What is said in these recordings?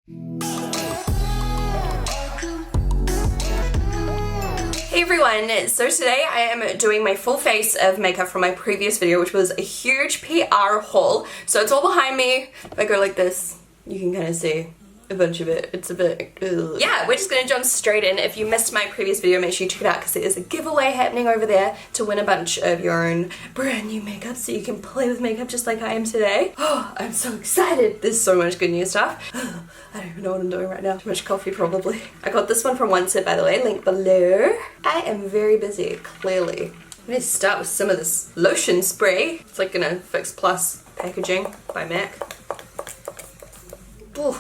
Hey everyone, so today I am doing my full face of makeup from my previous video, which was a huge PR haul. So it's all behind me. If I go like this, you can kind of see a bunch of it. It's a bit ugh. Yeah, we're just gonna jump straight in. If you missed my previous video, make sure you check it out because there is a giveaway happening over there to win a bunch of your own brand new makeup so you can play with makeup just like I am today. Oh, I'm so excited. There's so much good new stuff. I don't even know what I'm doing right now. Too much coffee probably. I got this one from One Sip, by the way, link below. I am very busy, clearly. I'm gonna start with some of this lotion spray. It's like gonna Fix Plus packaging by MAC. Ooh.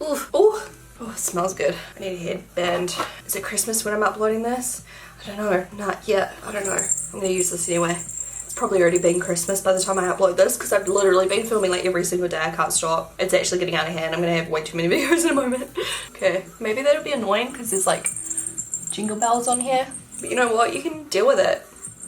Ooh. Ooh. Oh, it smells good. I need a headband. Is it Christmas when I'm uploading this? I don't know. Not yet. I don't know. I'm gonna use this anyway. It's probably already been Christmas by the time I upload this because I've literally been filming like every single day. I can't stop. It's actually getting out of hand. I'm gonna have way too many videos in a moment. Okay, maybe that'll be annoying because there's like jingle bells on here. But you know what? You can deal with it.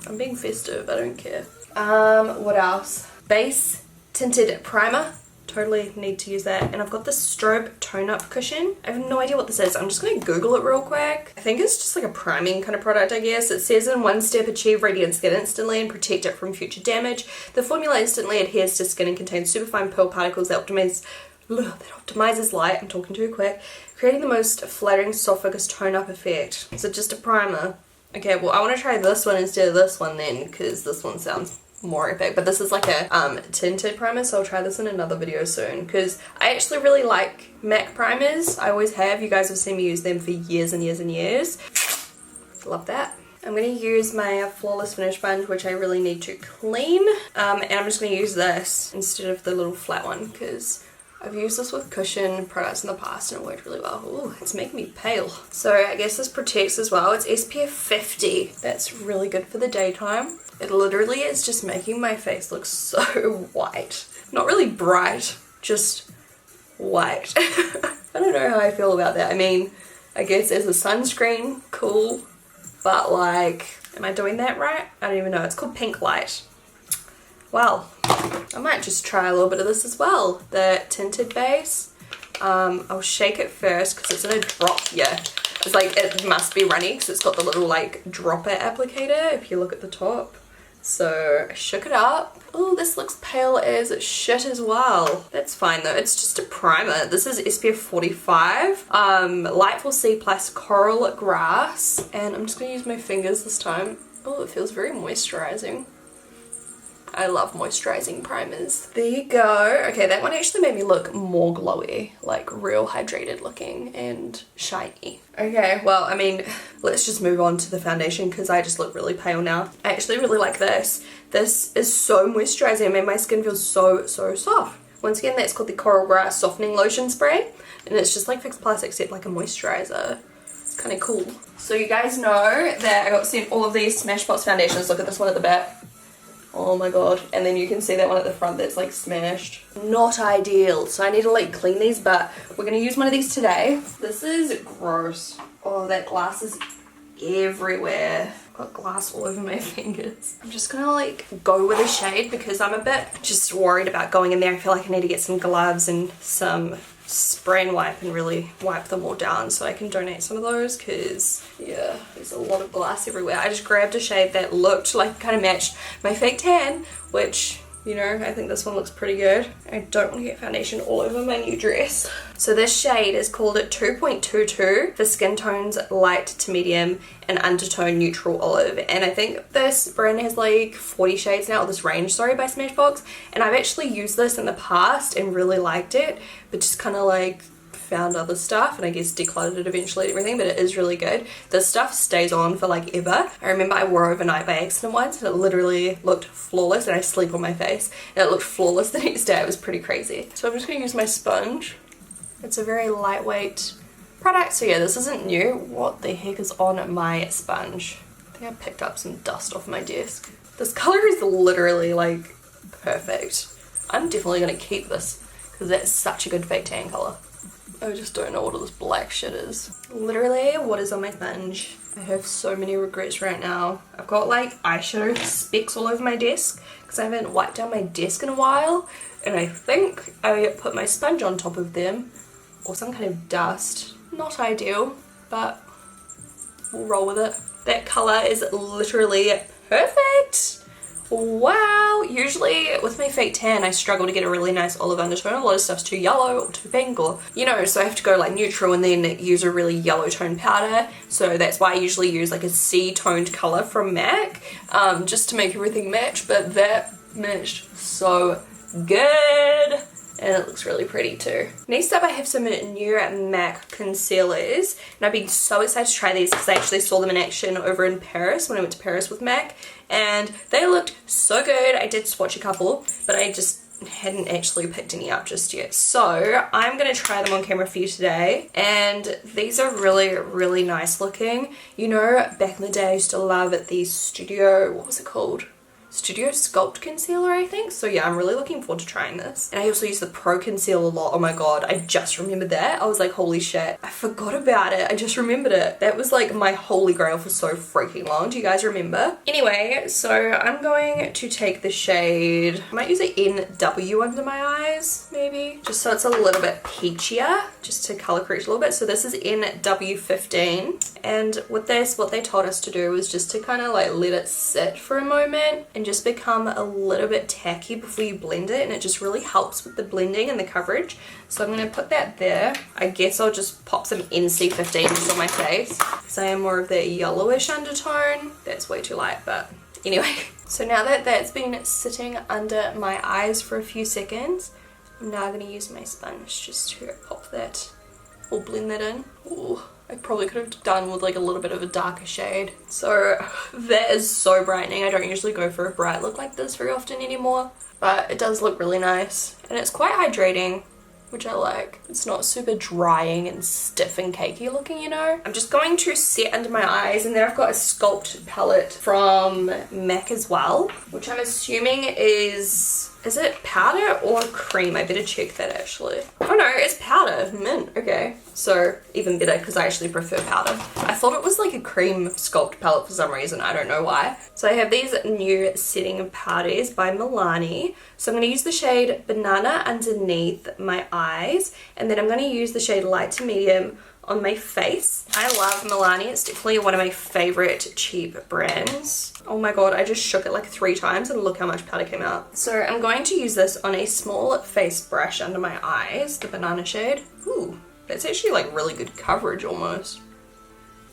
I'm being festive. I don't care. What else? Base tinted primer. Totally need to use that. And I've got this strobe tone up cushion. I have no idea what this is. I'm just gonna Google it real quick. I think it's just like a priming kind of product, I guess. It says in one step, achieve radiant skin instantly and protect it from future damage. The formula instantly adheres to skin and contains superfine pearl particles that optimizes light. I'm talking too quick. Creating the most flattering soft focus tone up effect. Is it just a primer? Okay, well I want to try this one instead of this one then because this one sounds more epic, but this is like a tinted primer, so I'll try this in another video soon because I actually really like MAC primers. I always have. You guys have seen me use them for years and years and years. Love that. I'm going to use my Flawless Finish sponge, which I really need to clean, and I'm just going to use this instead of the little flat one because I've used this with cushion products in the past and it worked really well. Ooh, it's making me pale. So I guess this protects as well. It's SPF 50. That's really good for the daytime. It literally is just making my face look so white. Not really bright, just white. I don't know how I feel about that. I mean, I guess as a sunscreen, cool. But like, am I doing that right? I don't even know. It's called Pink Light. Well, I might just try a little bit of this as well. The tinted base. I'll shake it first because it's in a drop. Yeah, it's like it must be runny because it's got the little like dropper applicator if you look at the top. So I shook it up. Oh, this looks pale as shit as well. That's fine though. It's just a primer. This is SPF 45. Lightful C plus Coral Grass. And I'm just gonna use my fingers this time. Oh, it feels very moisturizing. I love moisturizing primers. There you go. Okay, that one actually made me look more glowy, like real hydrated looking and shiny. Okay, well, I mean, let's just move on to the foundation because I just look really pale now. I actually really like this. This is so moisturizing. It made my skin feel so soft. Once again, that's called the Coral Grass Softening Lotion Spray. And it's just like Fix Plus except like a moisturizer. It's kind of cool. So you guys know that I got sent all of these Smashbox foundations. Look at this one at the back. Oh my god. And then you can see that one at the front that's like smashed. Not ideal. So I need to like clean these, but we're going to use one of these today. This is gross. Oh, that glass is everywhere. I've got glass all over my fingers. I'm just going to like go with a shade because I'm a bit just worried about going in there. I feel like I need to get some gloves and some spray and wipe and really wipe them all down so I can donate some of those because yeah, there's a lot of glass everywhere. I just grabbed a shade that looked like kind of matched my fake tan, which, you know, I think this one looks pretty good. I don't want to get foundation all over my new dress. So this shade is called 2.22 for skin tones light to medium and undertone neutral olive. And I think this brand has like 40 shades now, or this range, sorry, by Smashbox. And I've actually used this in the past and really liked it, but just kind of like found other stuff and I guess decluttered it eventually and everything, but it is really good. This stuff stays on for like ever. I remember I wore overnight by accident once and it literally looked flawless, and I sleep on my face and it looked flawless the next day. It was pretty crazy. So I'm just going to use my sponge. It's a very lightweight product. So yeah, this isn't new. What the heck is on my sponge? I think I picked up some dust off my desk. This color is literally like perfect. I'm definitely going to keep this because that's such a good fake tan color. I just don't know what all this black shit is. Literally, what is on my sponge? I have so many regrets right now. I've got like eyeshadow specks all over my desk because I haven't wiped down my desk in a while, and I think I put my sponge on top of them or some kind of dust. Not ideal, but we'll roll with it. That colour is literally perfect. Wow, usually with my fake tan I struggle to get a really nice olive undertone. A lot of stuff's too yellow or too pink, or you know, so I have to go like neutral and then use a really yellow tone powder. So that's why I usually use like a C-toned colour from MAC, just to make everything match. But that matched so good. And it looks really pretty too. Next up I have some new MAC concealers, and I've been so excited to try these because I actually saw them in action over in Paris when I went to Paris with MAC, and they looked so good. I did swatch a couple, but I just hadn't actually picked any up just yet. So I'm going to try them on camera for you today, and these are really, really nice looking. You know, back in the day I used to love these Studio, what was it called? Studio Sculpt Concealer, I think. So yeah, I'm really looking forward to trying this. And I also use the Pro Concealer a lot. Oh my god, I just remembered that. I was like, holy shit, I forgot about it. I just remembered it. That was like my holy grail for so freaking long. Do you guys remember? Anyway, so I'm going to take the shade, I might use an NW under my eyes, maybe. Just so it's a little bit peachier, just to color correct a little bit. So this is NW15. And with this, what they told us to do was just to kind of like let it sit for a moment and just become a little bit tacky before you blend it, and it just really helps with the blending and the coverage. So I'm going to put that there. I guess I'll just pop some NC15s on my face because I am more of that yellowish undertone. That's way too light, but anyway. So now that that's been sitting under my eyes for a few seconds, I'm now going to use my sponge just to pop that or blend that in. Ooh. I probably could have done with like a little bit of a darker shade. So that is so brightening. I don't usually go for a bright look like this very often anymore, but it does look really nice, and it's quite hydrating, which I like. It's not super drying and stiff and cakey looking, you know. I'm just going to set under my eyes, and then I've got a Sculpt palette from MAC as well, which I'm assuming is it powder or cream? I better check that actually. Oh no, it's powder. Mint. Okay, so even better because I actually prefer powder. I thought it was like a cream Sculpt palette for some reason. I don't know why. So I have these new setting powders by Milani. So I'm going to use the shade Banana underneath my eyes, and then I'm going to use the shade Light to Medium on my face. I love Milani. It's definitely one of my favorite cheap brands. Oh my god, I just shook it like 3 times and look how much powder came out. So I'm going to use this on a small face brush under my eyes, the banana shade. Ooh, that's actually like really good coverage almost.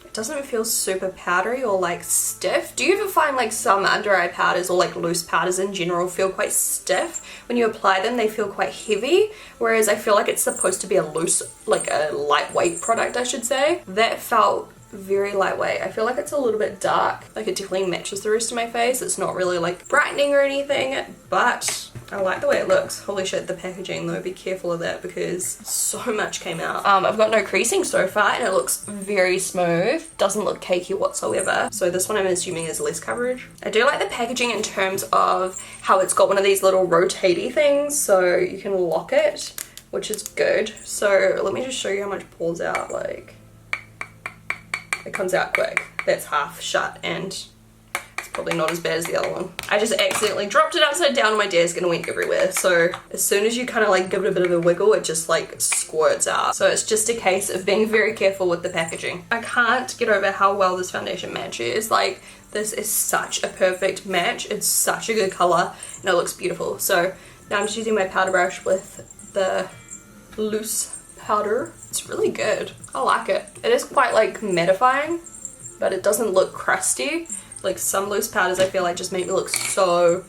It doesn't feel super powdery or like stiff. Do you ever find like some under eye powders or like loose powders in general feel quite stiff? When you apply them, they feel quite heavy, whereas I feel like it's supposed to be a loose, like a lightweight product, I should say. That felt very lightweight. I feel like it's a little bit dark. Like it definitely matches the rest of my face. It's not really like brightening or anything, but I like the way it looks. Holy shit, the packaging though, be careful of that because so much came out. I've got no creasing so far and it looks very smooth. Doesn't look cakey whatsoever. So this one I'm assuming is less coverage. I do like the packaging in terms of how it's got one of these little rotatey things so you can lock it, which is good. So let me just show you how much pours out. Like, it comes out quick. That's half shut and it's probably not as bad as the other one. I just accidentally dropped it upside down on my desk and it went everywhere. So as soon as you kind of like give it a bit of a wiggle, it just like squirts out. So it's just a case of being very careful with the packaging. I can't get over how well this foundation matches. Like, this is such a perfect match. It's such a good color and it looks beautiful. So now I'm just using my powder brush with the loose powder. It's really good. I like it. It is quite like mattifying, but it doesn't look crusty. Like some loose powders I feel like just make me look so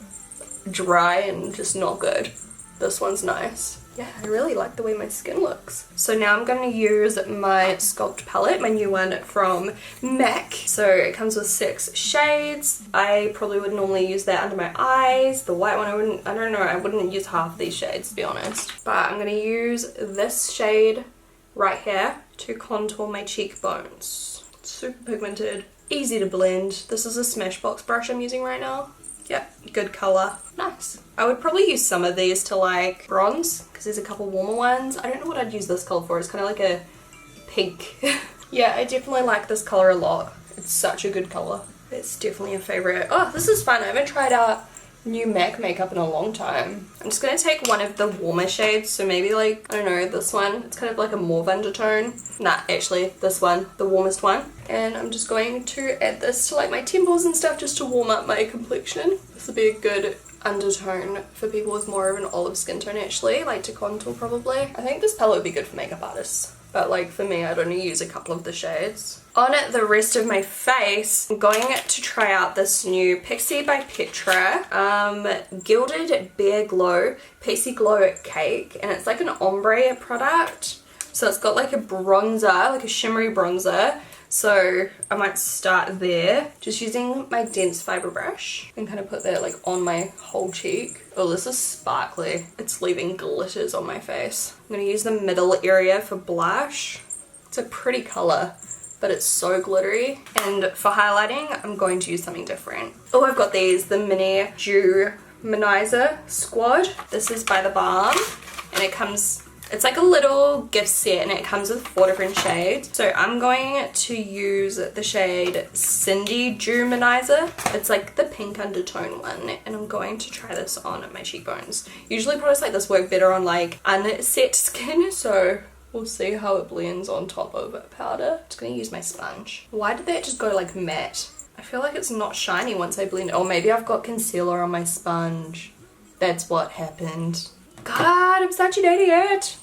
dry and just not good. This one's nice. Yeah, I really like the way my skin looks. So now I'm going to use my Sculpt palette, my new one from MAC. So it comes with 6 shades. I probably would normally use that under my eyes. The white one I don't know, I wouldn't use half of these shades to be honest. But I'm going to use this shade right here to contour my cheekbones. It's super pigmented, easy to blend. This is a Smashbox brush I'm using right now. Yep, good color. Nice. I would probably use some of these to like bronze because there's a couple warmer ones. I don't know what I'd use this color for. It's kind of like a pink. Yeah, I definitely like this color a lot. It's such a good color. It's definitely a favorite. Oh, this is fun. I haven't tried out new MAC makeup in a long time. I'm just going to take one of the warmer shades, so maybe like, I don't know, this one. It's kind of like a mauve undertone. Nah, actually this one, the warmest one. And I'm just going to add this to like my temples and stuff just to warm up my complexion. This would be a good undertone for people with more of an olive skin tone actually, like to contour probably. I think this palette would be good for makeup artists. But like for me, I'd only use a couple of the shades. On the rest of my face, I'm going to try out this new Pixie by Petra Gilded Bare Glow Pixie Glow Cake. And it's like an ombre product. So it's got like a bronzer, like a shimmery bronzer. So I might start there, just using my dense fiber brush and kind of put that like on my whole cheek. Oh, this is sparkly. It's leaving glitters on my face. I'm going to use the middle area for blush. It's a pretty color, but it's so glittery. And for highlighting, I'm going to use something different. Oh, I've got these, the Mini Dew Manizer Squad. This is by The Balm, and it comes... It's like a little gift set and it comes with 4 different shades. So I'm going to use the shade Cindy Jumanizer. It's like the pink undertone one, and I'm going to try this on my cheekbones. Usually products like this work better on like unset skin, so we'll see how it blends on top of powder. Just gonna use my sponge. Why did that just go like matte? I feel like it's not shiny once I blend it. Or maybe I've got concealer on my sponge. That's what happened. God, I'm such an idiot.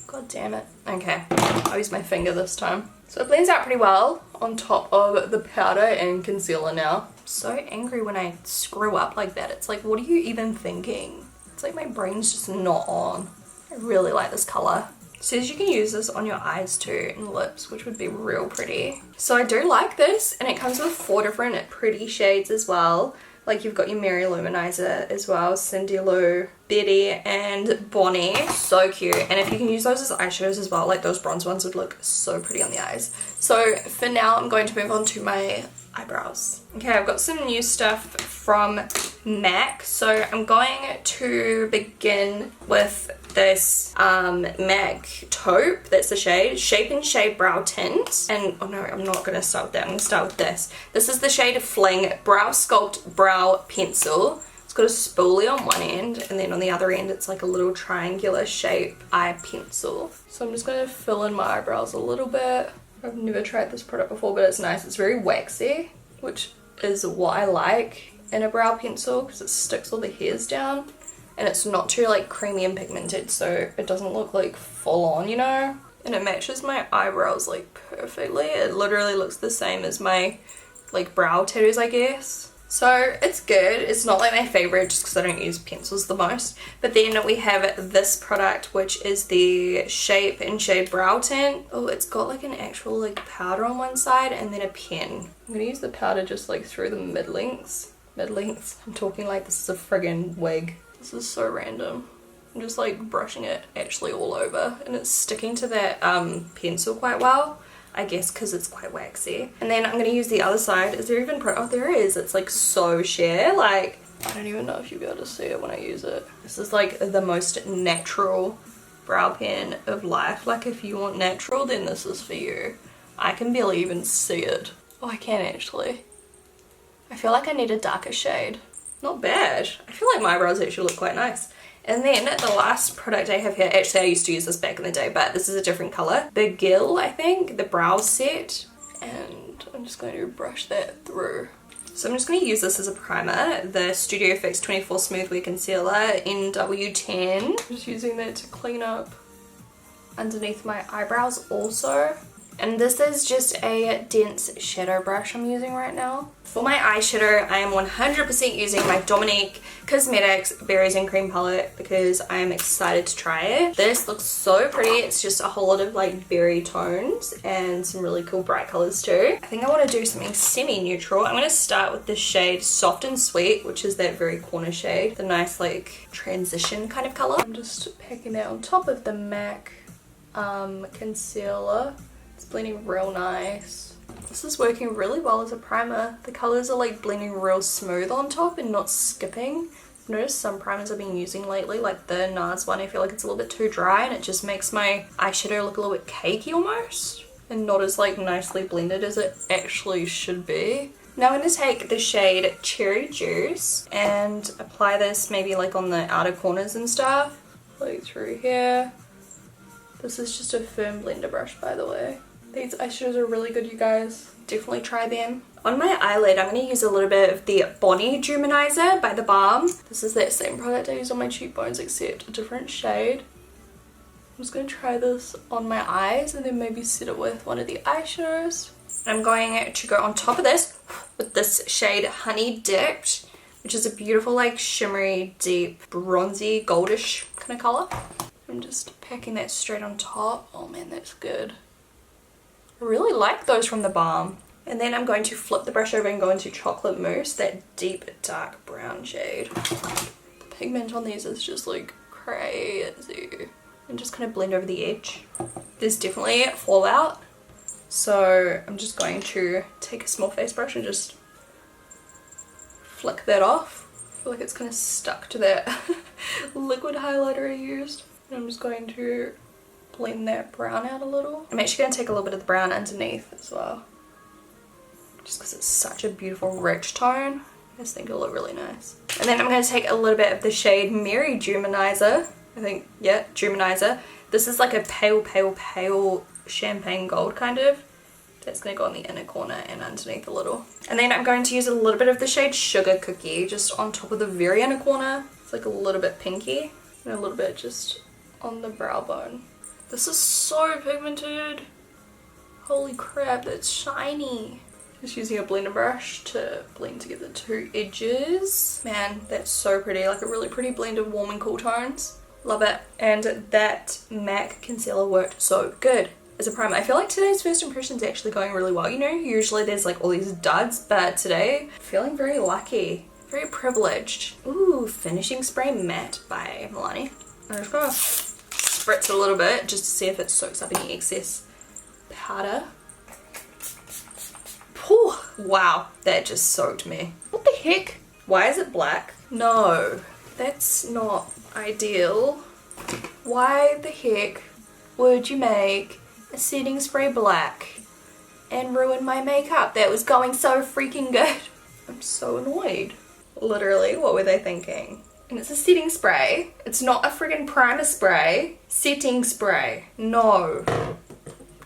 God damn it. Okay, I'll use my finger this time. So it blends out pretty well on top of the powder and concealer now. I'm so angry when I screw up like that. It's like, what are you even thinking? It's like my brain's just not on. I really like this color. It says you can use this on your eyes too and lips, which would be real pretty. So I do like this, and it comes with 4 different pretty shades as well. Like you've got your Mary Luminizer as well, Cindy Lou, Betty, and Bonnie. So cute. And if you can use those as eyeshadows as well, like those bronze ones would look so pretty on the eyes. So for now, I'm going to move on to my eyebrows. Okay, I've got some new stuff from MAC. So I'm going to begin with this MAC taupe. That's the shade Shape and Shade Brow Tint. And oh no, I'm not going to start with that. I'm going to start with this. This is the shade Fling Brow Sculpt Brow Pencil. It's got a spoolie on one end, and then on the other end it's like a little triangular shape eye pencil. So I'm just going to fill in my eyebrows a little bit. I've never tried this product before, but it's nice. It's very waxy, which is what I like in a brow pencil because it sticks all the hairs down, and it's not too like creamy and pigmented, so it doesn't look like full on, you know? And it matches my eyebrows like perfectly. It literally looks the same as my like brow tattoos, I guess. So it's good. It's not like my favorite just because I don't use pencils the most. But then we have this product, which is the Shape and Shade Brow Tint. Oh, it's got like an actual like powder on one side and then a pen. I'm gonna use the powder just like through the mid-lengths. Mid-lengths. I'm talking like this is a friggin' wig. This is so random. I'm just like brushing it actually all over, and it's sticking to that pencil quite well. I guess because it's quite waxy. And then I'm going to use the other side. Is there even oh, there is. It's like so sheer. Like, I don't even know if you'll be able to see it when I use it. This is like the most natural brow pen of life. Like if you want natural, then this is for you. I can barely even see it. Oh, I can actually. I feel like I need a darker shade. Not bad. I feel like my eyebrows actually look quite nice. And then the last product I have here, actually I used to use this back in the day, but this is a different color. Begil, I think, the brow set. And I'm just going to brush that through. So I'm just going to use this as a primer, the Studio Fix 24 Smooth Wear Concealer in W10. Just using that to clean up underneath my eyebrows also. And this is just a dense shadow brush I'm using right now. For my eyeshadow, I am 100% using my Dominique Cosmetics Berries and Cream palette because I am excited to try it. This looks so pretty. It's just a whole lot of like berry tones and some really cool bright colors too. I think I want to do something semi-neutral. I'm going to start with the shade Soft and Sweet, which is that very corner shade. The nice like transition kind of color. I'm just packing that on top of the MAC concealer. It's blending real nice. This is working really well as a primer. The colors are like blending real smooth on top and not skipping. I've noticed some primers I've been using lately, like the NARS one, I feel like it's a little bit too dry and it just makes my eyeshadow look a little bit cakey almost and not as like nicely blended as it actually should be. Now I'm going to take the shade Cherry Juice and apply this maybe like on the outer corners and stuff. Like through here. This is just a firm blender brush, by the way. These eyeshadows are really good, you guys. Definitely try them. On my eyelid, I'm going to use a little bit of the Bonnie Luminizer by The Balm. This is that same product I use on my cheekbones, except a different shade. I'm just going to try this on my eyes and then maybe set it with one of the eyeshadows. I'm going to go on top of this with this shade Honey Dipped, which is a beautiful like shimmery, deep, bronzy, goldish kind of color. I'm just packing that straight on top. Oh man, that's good. I really like those from The Balm. And then I'm going to flip the brush over and go into Chocolate Mousse, that deep dark brown shade. The pigment on these is just like crazy. And just kind of blend over the edge. There's definitely fallout, so I'm just going to take a small face brush and just flick that off. I feel like it's kind of stuck to that liquid highlighter I used. And I'm just going to blend that brown out a little. I'm actually going to take a little bit of the brown underneath as well, just because it's such a beautiful rich tone. I just think it'll look really nice. And then I'm going to take a little bit of the shade Mary Luminizer. I think, yeah, Luminizer. This is like a pale, pale, pale champagne gold kind of. That's going to go on the inner corner and underneath a little. And then I'm going to use a little bit of the shade Sugar Cookie just on top of the very inner corner. It's like a little bit pinky. And a little bit just on the brow bone. This is so pigmented. Holy crap, that's shiny. Just using a blender brush to blend together the two edges. Man, that's so pretty. Like a really pretty blend of warm and cool tones. Love it. And that MAC concealer worked so good as a primer. I feel like today's first impression is actually going really well. You know, usually there's like all these duds, but today feeling very lucky, very privileged. Ooh, Finishing Spray Matte by Milani. I'm just gonna spritz a little bit just to see if it soaks up any excess powder. Whew, wow, that just soaked me. What the heck? Why is it black? No, that's not ideal. Why the heck would you make a setting spray black and ruin my makeup that was going so freaking good? I'm so annoyed. Literally, what were they thinking? And it's a setting spray. It's not a friggin' primer spray. Setting spray. No.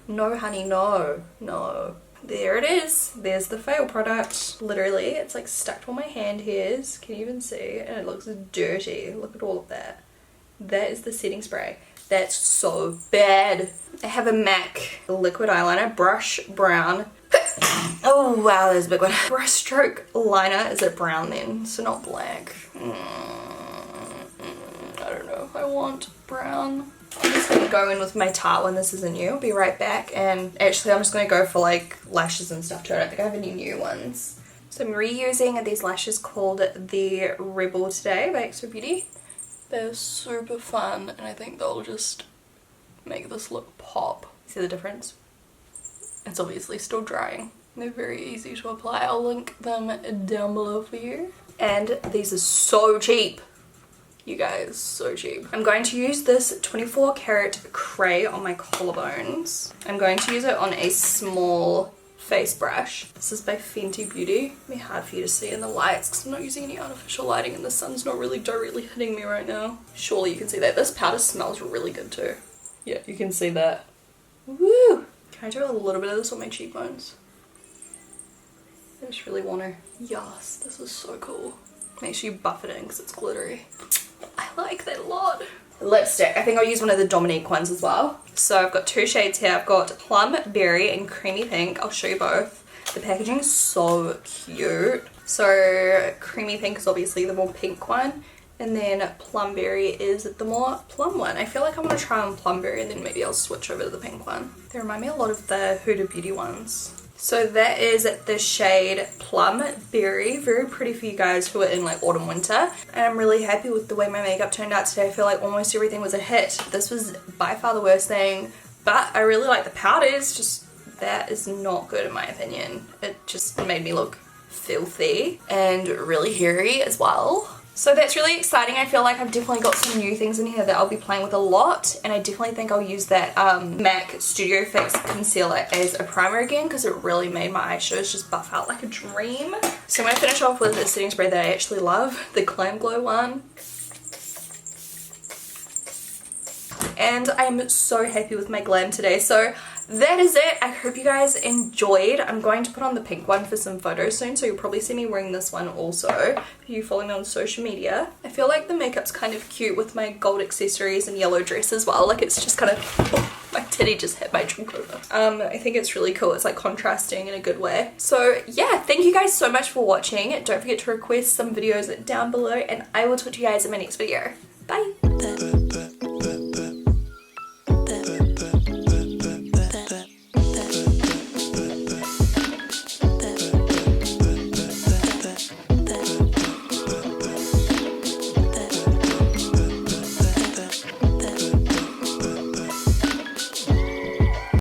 No, honey, no. No. There it is. There's the fail product. Literally, it's like stuck to all my hand hairs. Can you even see? And it looks dirty. Look at all of that. That is the setting spray. That's so bad. I have a MAC liquid eyeliner, brush brown. Oh wow, there's a big one. Brush stroke liner. Is it brown then? So not black. I don't know if I want brown. I'm just going to go in with my Tarte one. This isn't new. I'll be right back. And actually I'm just going to go for like lashes and stuff too. I don't think I have any new ones. So I'm reusing these lashes called the Rebel today by Extra Beauty. They're super fun and I think they'll just make this look pop. See the difference? It's obviously still drying. They're very easy to apply. I'll link them down below for you. And these are so cheap. You guys, so cheap. I'm going to use this 24 karat cray on my collarbones. I'm going to use it on a small face brush. This is by Fenty Beauty. It'll be hard for you to see in the lights because I'm not using any artificial lighting and the sun's not really directly hitting me right now. Surely you can see that. This powder smells really good too. Yeah, you can see that. Woo! Can I do a little bit of this on my cheekbones? I just really want to. Yes, this is so cool. Make sure you buff it in because it's glittery. I like that a lot. Lipstick. I think I'll use one of the Dominique ones as well. So I've got two shades here. I've got Plum Berry and Creamy Pink. I'll show you both. The packaging is so cute. So Creamy Pink is obviously the more pink one. And then Plum Berry is the more plum one. I feel like I want to try on Plum Berry and then maybe I'll switch over to the pink one. They remind me a lot of the Huda Beauty ones. So that is the shade Plum Berry. Very pretty for you guys who are in like autumn winter. And I'm really happy with the way my makeup turned out today. I feel like almost everything was a hit. This was by far the worst thing. But I really like the powders. Just that is not good in my opinion. It just made me look filthy and really hairy as well. So that's really exciting. I feel like I've definitely got some new things in here that I'll be playing with a lot, and I definitely think I'll use that MAC Studio Fix concealer as a primer again because it really made my eyeshadows just buff out like a dream. So I'm going to finish off with a setting spray that I actually love, the Glam Glow one. And I'm so happy with my glam today. So that is it. I hope you guys enjoyed. I'm going to put on the pink one for some photos soon, so you'll probably see me wearing this one also if you follow me on social media. I feel like the makeup's kind of cute with my gold accessories and yellow dress as well. Like it's just kind of, oh, my titty just hit my trunk over. I think it's really cool. It's like contrasting in a good way. So yeah, thank you guys so much for watching. Don't forget to request some videos down below, and I will talk to you guys in my next video. Bye.